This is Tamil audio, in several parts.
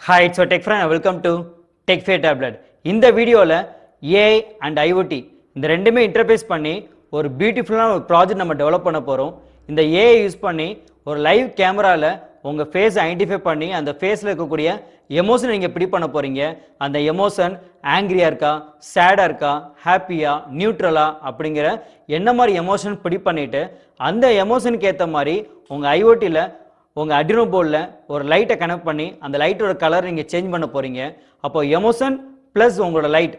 Hi, it's your tech friend. Welcome to TechFair Tablet. இந்த வீடியோவில் AI அண்ட் IoT இந்த ரெண்டுமே இன்டர்ஃபேஸ் பண்ணி ஒரு பியூட்டிஃபுல்லான ஒரு ப்ராஜெக்ட் நம்ம டெவலப் பண்ண போகிறோம். இந்த AI யூஸ் பண்ணி ஒரு லைவ் கேமராவில் உங்கள் ஃபேஸை ஐடென்டிஃபை பண்ணி அந்த ஃபேஸில் இருக்கக்கூடிய எமோஷனை நீங்கள் பிடி பண்ண போகிறீங்க. அந்த எமோஷன் ஆங்கிரியாக இருக்கா, சேடாக இருக்கா, ஹாப்பியாக, நியூட்ரலாக அப்படிங்கிற என்ன மாதிரி எமோஷன் பிடி பண்ணிவிட்டு அந்த எமோஷனுக்கு ஏற்ற மாதிரி உங்கள் ஐஓடியில் உங்கள் அட்ரினோ போர்டில் ஒரு லைட்டை கனெக்ட் பண்ணி அந்த லைட்டோட கலர் நீங்கள் சேஞ்ச் பண்ண போகிறீங்க. அப்போ எமோஷன் ப்ளஸ் உங்களோட லைட்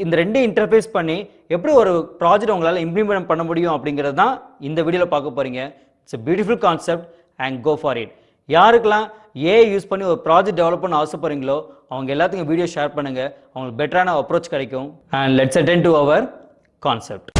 இந்த ரெண்டையும் இன்டர்ஃபேஸ் பண்ணி எப்படி ஒரு ப்ராஜெக்ட் உங்களால் இம்ப்ளிமெண்ட் பண்ண முடியும் அப்படிங்கிறது தான் இந்த வீடியோவில் பார்க்க போகிறீங்க. It's a beautiful concept and go for it. யாருக்கெல்லாம் AI யூஸ் பண்ணி ஒரு ப்ராஜெக்ட் டெவலப் பண்ண ஆசைப்படுறீங்களோ அவங்க எல்லாத்துக்கும் வீடியோ ஷேர் பண்ணுங்கள். அவங்களுக்கு பெட்டரான அப்ரோச் கிடைக்கும். And let's attend to our concept.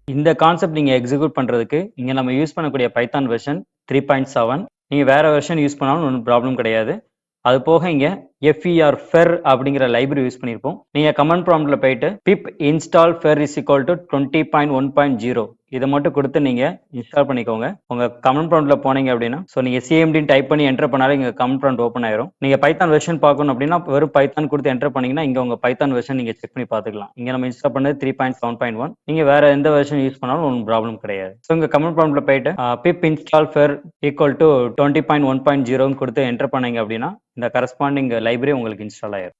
இந்த கான்செப்ட் நீங்கள் எக்ஸிக்யூட் பண்ணுறதுக்கு இங்கே நம்ம யூஸ் பண்ணக்கூடிய பைத்தான் வெர்ஷன் 3.7. நீங்கள் வேறு வெர்ஷன் யூஸ் பண்ணாலும் ஒன்றும் ப்ராப்ளம் கிடையாது. அது போக இங்கே FER அப்படிங்கிற லைப்ரரி யூஸ் பண்ணியிருப்போம். நீங்கள் கமெண்ட் ப்ராம்ப்டில் போயிட்டு pip install fer is equal to 20.1.0 இதை மட்டும் கொடுத்து நீங்கள் இன்ஸ்டால் பண்ணிக்கோங்க. உங்கள் கமெண்ட் ப்ராம்ப்டில் போனீங்க அப்படின்னா நீங்கள் CMDன்னு டைப் பண்ணி என்டர் பண்ணாலே இங்கே கமெண்ட் ப்ராம்ப்ட் ஓப்பன் ஆயிரும். நீங்கள் பைத்தான் வெர்ஷன் பார்க்கணும் அப்படின்னா வெறும் பைத்தான் கொடுத்து என்டர் பண்ணீங்கன்னா இங்கே உங்கள் பைத்தான் வெர்ஷன் நீங்கள் செக் பண்ணி பார்த்துக்கலாம். இங்கே நம்ம இன்ஸ்டால் பண்ணது 3.7.1. நீங்கள் வேறு எந்த வெர்ஷன் யூஸ் பண்ணாலும் ஒன்றும் ப்ராப்ளம் கிடையாது. ஸோ உங்கள் கமெண்ட் ப்ராம்ப்டில் போயிட்டு pip install fer equal to 20.1.0 கொடுத்து என்டர் பண்ணீங்க அப்படின்னா இந்த கரஸ்பாண்டிங் லைப்ரரி உங்களுக்கு இன்ஸ்டால் ஆயிரும்.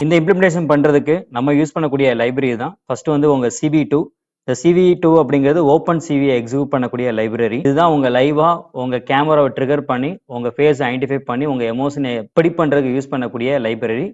இந்த இம்ப்ளிமெண்டேஷன் பண்ணுறதுக்கு நம்ம யூஸ் பண்ணக்கூடிய லைப்ரரி தான் ஃபர்ஸ்ட் வந்து உங்கள் CV2. இந்த CV2 அப்படிங்கிறது ஓப்பன் சிவியை எக்ஸிக்யூட் பண்ணக்கூடிய லைப்ரரி. இதுதான் உங்கள் லைவாக உங்கள் கேமராவை ட்ரிகர் பண்ணி உங்கள் ஃபேஸை ஐடென்டிஃபை பண்ணி உங்கள் எமோஷனை பிடி பண்ணுறதுக்கு யூஸ் பண்ணக்கூடிய library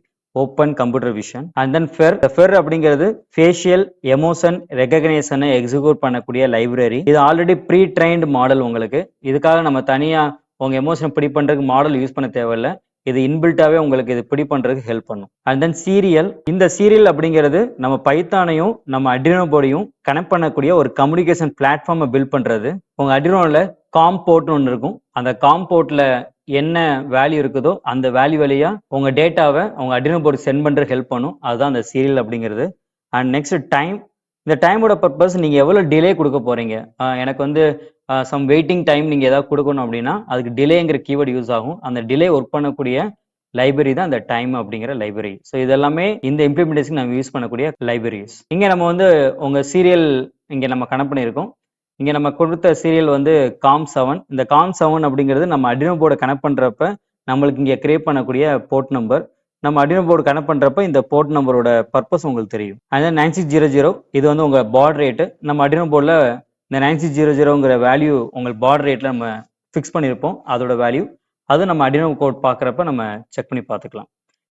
open computer vision. And then ஃபெர் அப்படிங்கிறது ஃபேஷியல் எமோஷன் ரெகக்னேஷனை எக்ஸிக்யூட் பண்ணக்கூடிய லைப்ரரி. இது ஆல்ரெடி ப்ரீ ட்ரைன்டு மாடல். உங்களுக்கு இதுக்காக நம்ம தனியாக உங்கள் எமோஷனை பிடி பண்ணுறதுக்கு மாடல் யூஸ் பண்ண தேவையில்லை. இது இன்பில்ட்டாவே உங்களுக்கு இது பிடி பண்றதுக்கு ஹெல்ப் பண்ணும். And then serial. இந்த சீரியல் அப்படிங்கிறது நம்ம பைத்தானையும் நம்ம அட்ரினோ போர்டையும் கனெக்ட் பண்ணக்கூடிய ஒரு கம்யூனிகேஷன் பிளாட்ஃபார்மை பில்ட் பண்றது. உங்க அட்ரினோல காம் போர்ட்னு ஒன்று இருக்கும். அந்த காம் போர்ட்ல என்ன வேல்யூ இருக்குதோ அந்த வேல்யூ வழியா உங்க டேட்டாவை உங்க அட்ரினோ போர்டு சென்ட் பண்ற ஹெல்ப் பண்ணும். அதுதான் அந்த சீரியல் அப்படிங்கிறது. And next time. இந்த டைமோட பர்பஸ் நீங்க எவ்வளவு டிலே கொடுக்க போறீங்க. எனக்கு வந்து சம் வெயிட்டிங் டைம் நீங்கள் ஏதாவது கொடுக்கணும் அப்படின்னா அதுக்கு டிலேங்கிற கீவேர்டு யூஸ் ஆகும். அந்த டிலே ஒர்க் பண்ணக்கூடிய லைப்ரரி தான் அந்த டைம் அப்படிங்கிற லைப்ரரி. ஸோ இதெல்லாமே இந்த இம்ப்ளிமெண்டேஷன் நம்ம யூஸ் பண்ணக்கூடிய லைப்ரரிஸ். இங்கே நம்ம வந்து உங்கள் சீரியல் இங்கே நம்ம கனெக்ட் பண்ணியிருக்கோம். இங்கே நம்ம கொடுத்த சீரியல் வந்து COM7. இந்த COM7 அப்படிங்கிறது நம்ம அட்ரினோ போர்டை கனெக்ட் பண்ணுறப்ப நம்மளுக்கு இங்கே கிரியேட் பண்ணக்கூடிய போர்ட் நம்பர். நம்ம அட்ரினோ போர்டு கனெக்ட் பண்ணுறப்ப இந்த போர்ட் நம்பரோட பர்பஸ் உங்களுக்கு தெரியும். அதான் 9600 இது வந்து உங்கள் பாட் ரேட்டு. நம்ம அட்ரினோ போர்டில் இந்த 9600ங்கிற வேல்யூ உங்கள் பார்டர் ரேட்டில் நம்ம ஃபிக்ஸ் பண்ணியிருப்போம். அதோட வேல்யூ அது நம்ம அட்ரினோ கோட் பார்க்குறப்ப நம்ம செக் பண்ணி பார்த்துக்கலாம்.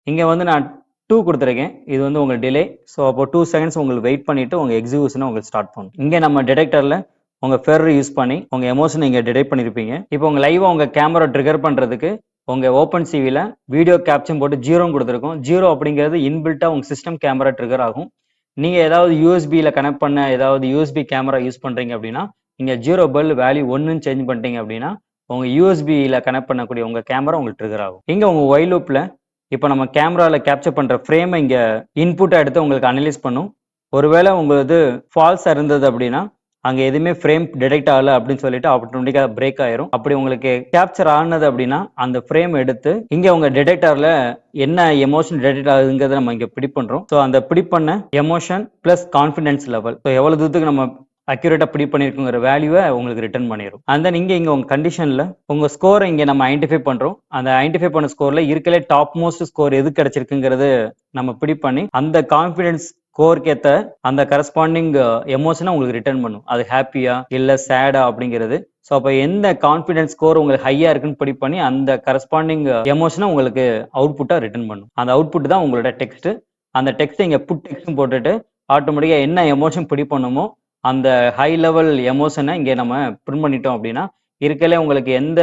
இங்கே வந்து நான் 2 கொடுத்துருக்கேன். இது வந்து உங்கள் டிலே. ஸோ அப்போ 2 செகண்ட்ஸ் உங்களுக்கு வெயிட் பண்ணிவிட்டு உங்கள் எக்ஸிக்யூஷனை உங்களுக்கு ஸ்டார்ட் பண்ணணும். இங்கே நம்ம டிடெக்டரில் உங்கள் ஃபெர் யூஸ் பண்ணி உங்கள் எமோஷனை இங்கே டிடெக்ட் பண்ணியிருப்பீங்க. இப்போ உங்கள் லைவாக உங்கள் கேமரா ட்ரிகர் பண்ணுறதுக்கு உங்கள் ஓப்பன் சிவியில் வீடியோ கேப்சர் போட்டு 0 கொடுத்துருக்கோம். 0 அப்படிங்கிறது இன்பில்ட்டாக உங்கள் சிஸ்டம் கேமரா ட்ரிகர் ஆகும். நீங்கள் ஏதாவது யூஎஸ்பியில் கனெக்ட் பண்ண ஏதாவது யூஎஸ்பி கேமரா யூஸ் பண்ணுறீங்க அப்படின்னா நீங்கள் 0 பல் வேல்யூ 1ன்னு சேஞ்ச் பண்ணிட்டீங்க அப்படின்னா உங்கள் யூஎஸ்பியில் கனெக்ட் பண்ணக்கூடிய உங்கள் கேமரா உங்களுக்கு ட்ரிகர் ஆகும். இங்கே உங்கள் ஒயில் லூப்பில் இப்போ நம்ம கேமராவில் கேப்சர் பண்ணுற ஃப்ரேமை இங்கே இன்புட்டாக எடுத்து உங்களுக்கு அனலைஸ் பண்ணும். ஒருவேளை உங்களுக்கு ஃபால்ஸாக இருந்தது அப்படின்னா அங்கே எதுவுமே ஃப்ரேம் டிடெக்ட் ஆகலை அப்படின்னு சொல்லிட்டு ஆட்டோமேட்டிக்காக பிரேக் ஆயிரும். அப்படி உங்களுக்கு கேப்சர் ஆனது அப்படின்னா அந்த ஃப்ரேம் எடுத்து இங்கே உங்க டிடெக்டர்ல என்ன எமோஷன் டிடெக்ட் ஆகுதுங்கிறத நம்ம இங்கே பிடி பண்றோம். ஸோ அந்த பிடி பண்ண emotion plus confidence level, so எவ்வளவு தூரத்துக்கு நம்ம அக்யூரேட்டா பிடி பண்ணிருக்குங்கிற வேல்யூவை உங்களுக்கு ரிட்டர்ன் பண்ணிடும். அண்ட் தென் இங்க உங்க கண்டிஷன்ல உங்க ஸ்கோரை இங்க நம்ம ஐடென்டிஃபை பண்றோம். அந்த ஐடென்டிஃபை பண்ண ஸ்கோர்ல இருக்கலே டாப் மோஸ்ட் ஸ்கோர் எது கிடைச்சிருக்குங்கிறது நம்ம பிடி பண்ணி அந்த கான்ஃபிடன்ஸ் ஸ்கோருக்கு ஏற்ற அந்த கரஸ்பாண்டிங் எமோஷனை உங்களுக்கு ரிட்டர்ன் பண்ணும். அது ஹாப்பியா இல்ல சேடா அப்படிங்கிறது. ஸோ அப்போ எந்த கான்ஃபிடன்ஸ் ஸ்கோர் உங்களுக்கு ஹையா இருக்குன்னு பிடி பண்ணி அந்த கரஸ்பாண்டிங் எமோஷனை உங்களுக்கு அவுட்புட்டா ரிட்டர்ன் பண்ணும். அந்த அவுட்புட் தான் உங்களோட டெக்ஸ்ட். அந்த டெக்ஸ்ட் இங்க புட் டெக்ஸ்ட் போட்டுட்டு ஆட்டோமேட்டிக்கா என்ன எமோஷன் பிடி பண்ணுமோ அந்த ஹை லெவல் எமோஷனை இங்கே நம்ம பிரிண்ட் பண்ணிட்டோம் அப்படின்னா இருக்கலே உங்களுக்கு எந்த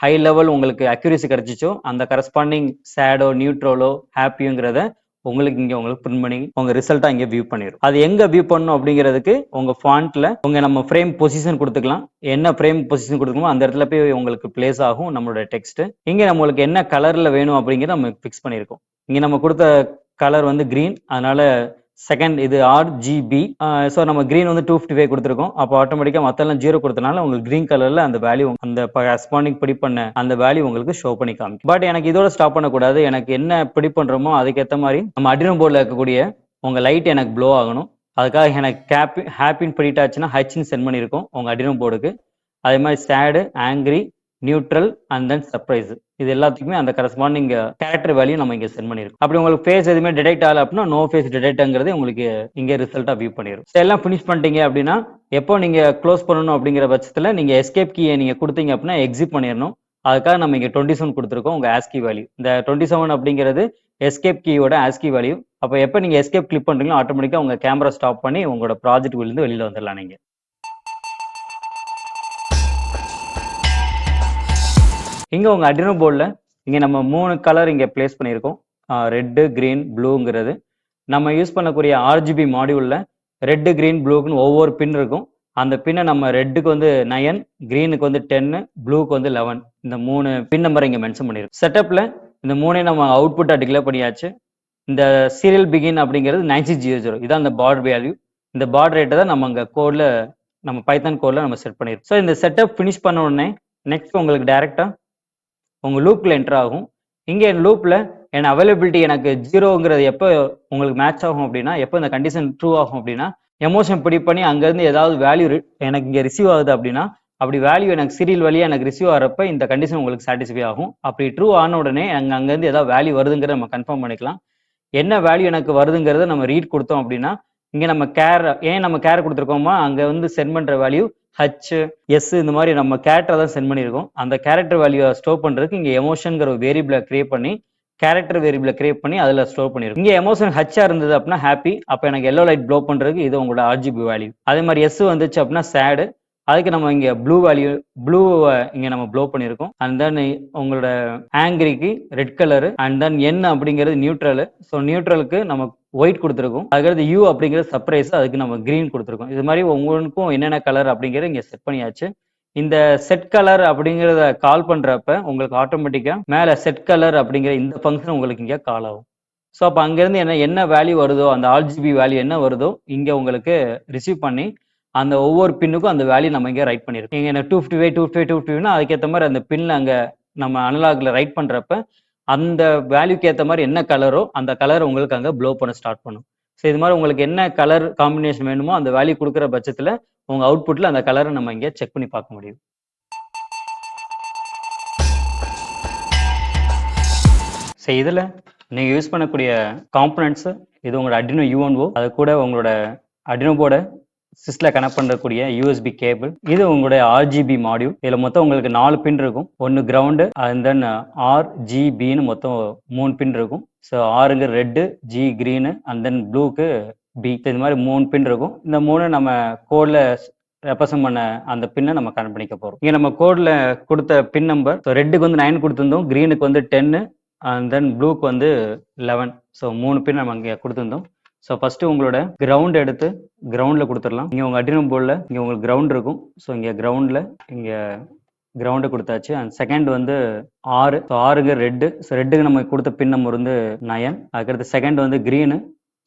ஹை லெவல் உங்களுக்கு அக்யூரேசி கிடைச்சிச்சோ அந்த கரஸ்பாண்டிங் சேடோ நியூட்ரலோ ஹாப்பியோங்கிறத உங்களுக்கு இங்க உங்களுக்கு பிரிண்ட் பண்ணி உங்க ரிசல்ட்டா இங்க வியூ பண்ணிரும். அது எங்க வியூ பண்ணணும் அப்படிங்கிறதுக்கு உங்க ஃபாண்ட்ல உங்க நம்ம ஃப்ரேம் பொசிஷன் கொடுத்துக்கலாம். என்ன ஃப்ரேம் பொசிஷன் கொடுக்கணுமோ அந்த இடத்துல போய் உங்களுக்கு பிளேஸ் ஆகும் நம்மளோட டெக்ஸ்ட். இங்க நம்மளுக்கு என்ன கலர்ல வேணும் அப்படிங்கறத நம்ம ஃபிக்ஸ் பண்ணிருக்கோம். இங்க நம்ம கொடுத்த கலர் வந்து கிரீன், அதனால செகண்ட் இது RGB. ஸோ நம்ம கிரீன் வந்து 255 கொடுத்துருக்கோம். அப்போ ஆட்டோமேட்டிக்கா மத்தெல்லாம் 0 கொடுத்தனால உங்களுக்கு கிரீன் கலர்ல அந்த வேல்யூ அந்த கரஸ்பாண்டிங் பிடி பண்ண அந்த வேல்யூ உங்களுக்கு ஷோ பண்ணி காமிக்கும். பட் எனக்கு இதோட ஸ்டாப் பண்ணக்கூடாது. எனக்கு என்ன பிடி பண்றோமோ அதுக்கேற்ற மாதிரி நம்ம அட்ரினோ போர்டில் இருக்கக்கூடிய உங்க லைட் எனக்கு ப்ளோ ஆகணும். அதுக்காக எனக்கு ஹாப்பின்னு பிடிட்டாச்சுன்னா ஹச்ன்னு சென்ட் பண்ணியிருக்கோம் உங்க அட்ரினோ போர்டுக்கு. அதே மாதிரி sad, angry, neutral and then surprise, இது எல்லாத்துக்குமே அந்த கரஸ்பாண்டிங் கேரக்டர் வேல்யூ நம்ம இங்க சென்ட் பண்ணிருக்கோம். அப்படி உங்களுக்கு ஃபேஸ் எதுவுமே டிடெக்ட் ஆகல அப்படின்னா நோ ஃபேஸ் டிடெக்ட்ங்கிறது உங்களுக்கு இங்க ரிசல்ட்டா வியூ பண்ணிடும். எல்லாம் ஃபினிஷ் பண்ணிட்டீங்க அப்படின்னா எப்போ நீங்க க்ளோஸ் பண்ணணும் அப்படிங்கிற பட்சத்துல நீங்க எஸ்கேப் கீயை நீங்க கொடுத்தீங்க அப்படின்னா எக்ஸிட் பண்ணிடணும். அதுக்காக நம்ம இங்க 27 கொடுத்துருக்கோம் உங்க ஆஸ்கி வேல்யூ. இந்த 27 அப்படிங்கிறது எஸ்கேப் கீயோட ஆஸ்கி வேல்யூ. அப்போ எப்போ நீங்க எஸ்கேப் கிளிக் பண்றீங்களோ ஆட்டோமேட்டிக்கா உங்க கேமரா ஸ்டாப் பண்ணி உங்களோட ப்ராஜெக்ட் இருந்து வெளியில வந்துடலாம். நீங்க இங்க உங்க அட்ரினோ போர்டில் இங்க நம்ம 3 கலர் இங்க பிளேஸ் பண்ணியிருக்கோம். ரெட்டு, கிரீன், ப்ளூங்கிறது நம்ம யூஸ் பண்ணக்கூடிய RGB மாடியூல்ல ரெட்டு, கிரீன், ப்ளூக்குன்னு ஒவ்வொரு பின் இருக்கும். அந்த பின்னை நம்ம ரெட்டுக்கு வந்து 9, கிரீனுக்கு வந்து 10, ப்ளூக்கு வந்து 11, இந்த 3 பின் நம்பர் இங்க மென்ஷன் பண்ணியிருக்கோம். செட்டப்ல இந்த 3 நம்ம அவுட்புட்டா டிக்ளேர் பண்ணியாச்சு. இந்த சீரியல் பிகின் அப்படிங்கிறது 9600, இதான் அந்த பார்ட் வேல்யூ. இந்த பார்ட் ரேட்டை தான் நம்ம அங்க கோட்ல நம்ம பைத்தான் கோட்ல நம்ம செட் பண்ணியிருக்கோம். ஸோ இந்த செட்டப் ஃபினிஷ் பண்ண உடனே நெக்ஸ்ட் உங்களுக்கு டைரக்டா உங்க லூப்ல என்டர் ஆகும். இங்க என் லூப்ல என் அவைலபிலிட்டி எனக்கு 0ங்கிறது எப்போ உங்களுக்கு மேட்ச் ஆகும் அப்படின்னா, எப்போ இந்த கண்டிஷன் ட்ரூ ஆகும் அப்படின்னா, எமோஷன் பிடி பண்ணி அங்கிருந்து ஏதாவது வேல்யூ எனக்கு இங்க ரிசீவ் ஆகுது அப்படின்னா, அப்படி வேல்யூ எனக்கு சீரியல் வழியா எனக்கு ரிசீவ் ஆகிறப்ப இந்த கண்டிஷன் உங்களுக்கு சாட்டிஸ்ஃபை ஆகும். அப்படி ட்ரூ ஆன உடனே அங்கிருந்து ஏதாவது வேல்யூ வருதுங்கிறத நம்ம கன்ஃபார்ம் பண்ணிக்கலாம். என்ன வேல்யூ எனக்கு வருதுங்கிறத நம்ம ரீட் கொடுத்தோம் அப்படின்னா, இங்க நம்ம ஏன் நம்ம கேர் கொடுத்துருக்கோமா, அங்க வந்து சென்ட் பண்ற வேல்யூ H, S இந்த மாதிரி நம்ம கேரக்டரை தான் சென்ட் பண்ணியிருக்கோம். அந்த கேரக்டர் வேல்யூ ஸ்டோர் பண்றதுக்கு இங்க எமோஷன்ங்கிற ஒரு வேரியபிளை கிரியேட் பண்ணி கேரக்டர் வேரியபிளை கிரியேட் பண்ணி அதுல ஸ்டோர் பண்ணிருக்கும். இங்க எமோஷன் ஹச்சா இருந்தது அப்படின்னா ஹாப்பி, அப்ப எனக்கு எல்லோ லைட் ப்ளோ பண்றதுக்கு இது உங்களோட RGB வேல்யூ. அதே மாதிரி S வந்துச்சு அப்படின்னா சேடு, அதுக்கு நம்ம இங்க ப்ளூ வேல்யூ ப்ளூ இங்க நம்ம ப்ளோ பண்ணியிருக்கோம். அண்ட் தென் உங்களோட ஆங்கிரிக்கு red colour, and then N அப்படிங்கிறது நியூட்ரல். ஸோ நியூட்ரலுக்கு நம்ம ஒயிட் கொடுத்துருக்கோம். அதுக்கடுத்து U அப்படிங்கிறது சர்ப்ரைஸ், அதுக்கு நம்ம கிரீன் கொடுத்துருக்கோம். இது மாதிரி ஒவ்வொன்றுக்கும் என்னென்ன கலர் அப்படிங்கிறது இங்க செட் பண்ணியாச்சு. இந்த செட் கலர் அப்படிங்கிறத கால் பண்றப்ப உங்களுக்கு ஆட்டோமேட்டிக்கா மேல செட் கலர் அப்படிங்கிற இந்த ஃபங்க்ஷன் உங்களுக்கு இங்க கால் ஆகும். ஸோ அப்போ அங்கிருந்து என்ன வேல்யூ வருதோ அந்த RGB வேல்யூ என்ன வருதோ இங்க உங்களுக்கு ரிசீவ் பண்ணி அந்த ஒவ்வொரு பின்னுக்கும் அந்த வேல்யூ நம்ம இங்க ரைட் பண்ணிருக்கோம். இங்க 255 255 255 அதுக்கேற்ற மாதிரி அந்த பின்ல அங்க நம்ம அனலாக்ல ரைட் பண்றப்ப அந்த வேல்யூக்கு ஏற்ற மாதிரி என்ன கலரோ அந்த கலர் உங்களுக்கு அங்க ப்ளோ பண்ண ஸ்டார்ட் பண்ணும். ஸோ இது மாதிரி உங்களுக்கு என்ன கலர் காம்பினேஷன் வேணுமோ அந்த வேல்யூ கொடுக்குற பட்சத்துல உங்க அவுட்புட்ல அந்த கலரை நம்ம இங்க செக் பண்ணி பார்க்க முடியும். ஸோ இதுல நீங்க யூஸ் பண்ணக்கூடிய காம்பனன்ட்ஸ் இது உங்களோட அட்ரினோ UNO, அது கூட உங்களோட அட்ரினோ போர்டை சிஸ்ல கனெக்ட் பண்ணக்கூடிய USB கேபிள், இது உங்களுடைய RGB மாடியூல். இதுல மொத்தம் உங்களுக்கு 4 பின் இருக்கும். ஒன்னு கிரவுண்டு, அண்ட் தென் RGBன்னு மொத்தம் 3 பின் இருக்கும். ஸோ ஆறுங்க red, G green, and then ப்ளூக்கு B, இது மாதிரி 3 பின் இருக்கும். இந்த 3 நம்ம கோட்ல ரெப்ரசன்ட் பண்ண அந்த பின்னை நம்ம கனெக்ட் பண்ணிக்க போறோம். இங்க நம்ம கோட்ல கொடுத்த பின் நம்பர், ஸோ ரெட்டுக்கு வந்து 9 கொடுத்துருந்தோம், கிரீனுக்கு வந்து 10, அண்ட் தென் ப்ளூக்கு வந்து 11. ஸோ 3 பின் நம்ம இங்க கொடுத்துருந்தோம். ஸோ ஃபர்ஸ்ட் உங்களோட கிரவுண்ட் எடுத்து கிரவுண்ட்ல கொடுத்துடலாம். இங்க உங்க அட்ரினோ போர்டில் இங்க உங்களுக்கு கிரவுண்ட் இருக்கும். ஸோ இங்க கிரவுண்ட்ல இங்க கிரவுண்டு கொடுத்தாச்சு. அண்ட் செகண்ட் வந்து 6. ஸோ 6க்கு ரெட்டு. ஸோ ரெட்டுக்கு நம்ம கொடுத்த பின் நம்பர் வந்து 9. அதுக்கடுத்து செகண்ட் வந்து கிரீனு.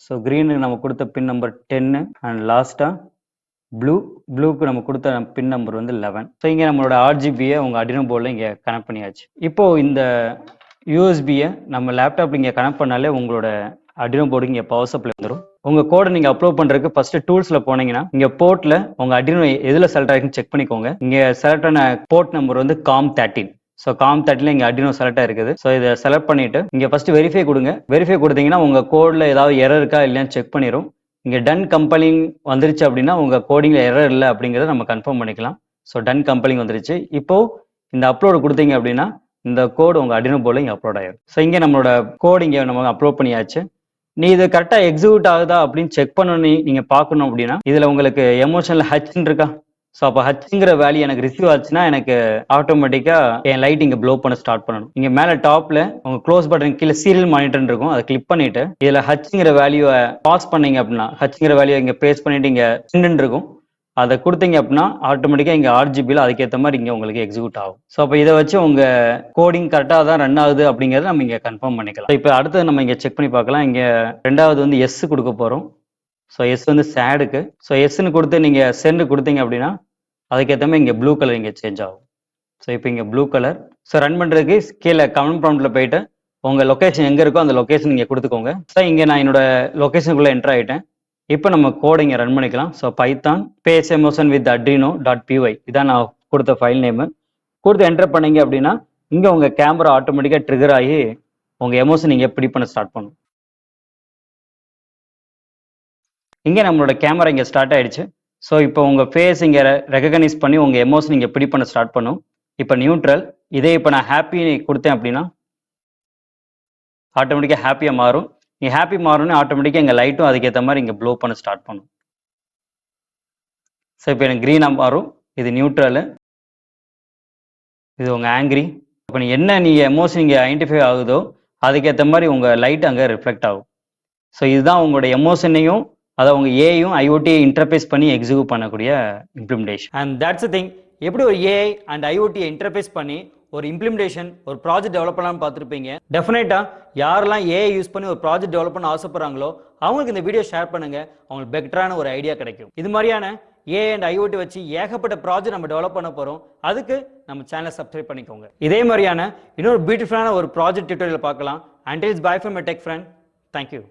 ஸோ கிரீனுக்கு நம்ம கொடுத்த பின் நம்பர் 10. அண்ட் லாஸ்டா ப்ளூக்கு நம்ம கொடுத்த பின் நம்பர் வந்து 11. ஸோ இங்கே நம்மளோட RGBயை உங்க அட்ரினோ போர்டில் இங்கே கனெக்ட் பண்ணியாச்சு. இப்போ இந்த USB-யை நம்ம லேப்டாப்ல இங்கே கனெக்ட் பண்ணாலே உங்களோட அட்ரினோ போர்டுக்கு இங்கே பவர் சப்ளை வந்துடும். உங்க கோடை நீங்க அப்லோட் பண்றதுக்கு ஃபர்ஸ்ட் டூல்ஸ்ல போனீங்கன்னா இங்க போர்ட்ல உங்க அட்ரினோ எதுல செலக்ட் ஆகிருக்குன்னு செக் பண்ணிக்கோங்க. இங்க செலக்ட் ஆன போர்ட் நம்பர் வந்து COM13. ஸோ COM13 இங்க அட்ரினோ செலக்ட் இருக்குது. ஸோ இதை செலக்ட் பண்ணிட்டு இங்க ஃபர்ஸ்ட் வெரிஃபை கொடுங்க. வெரிஃபை கொடுத்தீங்கன்னா உங்க கோட்ல ஏதாவது எரர் இருக்கா இல்லையான்னு செக் பண்ணிடும். இங்க டன் கம்பைலிங் வந்துருச்சு அப்படின்னா உங்க கோடிங்ல எரர் இல்லை அப்படிங்கறத நம்ம கன்ஃபார்ம் பண்ணிக்கலாம். ஸோ டன் கம்பைலிங் வந்துருச்சு. இப்போ இந்த அப்லோடு கொடுத்தீங்க அப்படின்னா இந்த கோடு உங்க அட்ரினோ போர்டில் இங்க அப்லோட் ஆயிடும். ஸோ இங்க நம்மளோட கோடு இங்க நம்ம அப்லோட் பண்ணியாச்சு. நீ இது கரெக்டா எக்ஸிக்யூட் ஆகுதா அப்படின்னு செக் பண்ணணும். நீங்க பார்க்கணும் அப்படின்னா இதுல உங்களுக்கு எமோஷனல் ஹச்ன்னு இருக்கா, ஸோ அப்போ ஹச்ங்கிற வேல்யூ எனக்கு ரிசீவ் ஆச்சுன்னா எனக்கு ஆட்டோமேட்டிக்கா என் லைட் இங்க ப்ளோ பண்ண ஸ்டார்ட் பண்ணணும். இங்க மேல டாப்ல உங்க க்ளோஸ் பட்டன் கீழே சீரியல் மானிட்டர் இருக்கும், அதை கிளிக் பண்ணிட்டு இதுல ஹச்ங்கிற வேல்யூவை பாஸ் பண்ணீங்க அப்படின்னா, ஹச்ங்கிற வேல்யூ இங்க பேஸ்ட் பண்ணிட்டு இங்க சென்ட் இருக்கும், அதை கொடுத்தீங்க அப்படின்னா ஆட்டோமேட்டிக்கா இங்க RGBல அதுக்கேற்ற மாதிரி இங்க உங்களுக்கு எக்ஸிக்யூட் ஆகும். ஸோ அப்போ இதை வச்சு உங்க கோடிங் கரெக்டாக தான் ரன் ஆகுது அப்படிங்கறத நம்ம இங்க கன்ஃபார்ம் பண்ணிக்கலாம். இப்போ அடுத்தது நம்ம இங்க செக் பண்ணி பார்க்கலாம். இங்க ரெண்டாவது வந்து எஸ் கொடுக்க போறோம். ஸோ எஸ் வந்து சேடுக்கு. ஸோ எஸ்ன்னு கொடுத்து நீங்க சென்ட் கொடுத்தீங்க அப்படின்னா அதுக்கேற்ற மாதிரி இங்க ப்ளூ கலர் இங்க சேஞ்ச் ஆகும். ஸோ இப்போ இங்க ப்ளூ கலர். ஸோ ரன் பண்றதுக்கு கீழே கமெண்ட் ப்ராம்ப்ட்ல போயிட்டு உங்க லொகேஷன் எங்க இருக்கோ அந்த லொகேஷன் இங்க கொடுத்துக்கோங்க. ஸோ இங்க நான் என்னோட லொகேஷனுக்குள்ள என்டர் ஆயிட்டேன். இப்போ நம்ம கோட் இங்க ரன் பண்ணிக்கலாம். So Python face emotion with adreno.py இதான் நான் கொடுத்த ஃபைல் நேம். கொடுத்து என்டர் பண்ணீங்க அப்படின்னா இங்க உங்க கேமரா ஆட்டோமேட்டிக்கா ட்ரிகர் ஆகி உங்க எமோஷன் இங்க பிடி பண்ண ஸ்டார்ட் பண்ணும். இங்க நம்மளோட கேமரா இங்க ஸ்டார்ட் ஆயிடுச்சு. ஸோ இப்போ உங்க ஃபேஸ் இங்க ரெகனைஸ் பண்ணி உங்க எமோஷன் இங்க பிடி பண்ண ஸ்டார்ட் பண்ணும். இப்போ நியூட்ரல். இதே இப்போ நான் ஹாப்பி கொடுத்தேன் அப்படின்னா ஆட்டோமேட்டிக்கா ஹாப்பியா மாறும். நீ ஹாப்பி மாறணும்னு ஆட்டோமேட்டிக்கா எங்க லைட்டும் அதுக்கேற்ற மாதிரி இங்க ப்ளோ பண்ண ஸ்டார்ட் பண்ணும். ஸோ இப்போ எனக்கு கிரீனா மாறும். இது நியூட்ரல், இது உங்க ஆங்கிரி. இப்போ நீ என்ன எமோஷன் இங்க ஐடென்டிஃபை ஆகுதோ அதுக்கேற்ற மாதிரி உங்க லைட் அங்க ரிஃப்ளெக்ட் ஆகும். ஸோ இதுதான் உங்களோட எமோஷனையும் அதை உங்க ஏஐயும் ஐஓடியை இன்டர்ஃபேஸ் பண்ணி எக்ஸிக்யூட் பண்ணக்கூடிய இம்ப்ளிமெண்டேஷன். And that's thing. எப்படி ஒரு ஏஐ அண்ட் ஐஓடியை இன்டர்ஃபேஸ் பண்ணி ஒரு இம்ப்ளிமெண்டேஷன் ஒரு ப்ராஜெக்ட் டெவலப் பண்ணலாம்னு பார்த்துருப்பீங்க. டெஃபினட்டா யாரெல்லாம் ஏஐ யூஸ் பண்ணி ஒரு ப்ராஜெக்ட் டெவலப் பண்ண ஆசைப்படுறாங்களோ அவங்களுக்கு இந்த வீடியோ ஷேர் பண்ணுங்க, அவங்களுக்கு பெட்டரான ஒரு ஐடியா கிடைக்கும். இது மாதிரியான ஏஐ அண்ட் ஐஓடி வச்சு ஏகப்பட்ட ப்ராஜெக்ட் நம்ம டெவலப் பண்ண போறோம். அதுக்கு நம்ம சேனலை சப்ஸ்கிரைப் பண்ணிக்கோங்க. இதே மாதிரியான இன்னொரு பியூட்டிஃபுல்லான ஒரு ப்ராஜெக்ட் டியூட்டோரியல் பார்க்கலாம். Until it's bye from my tech friend. Thank you.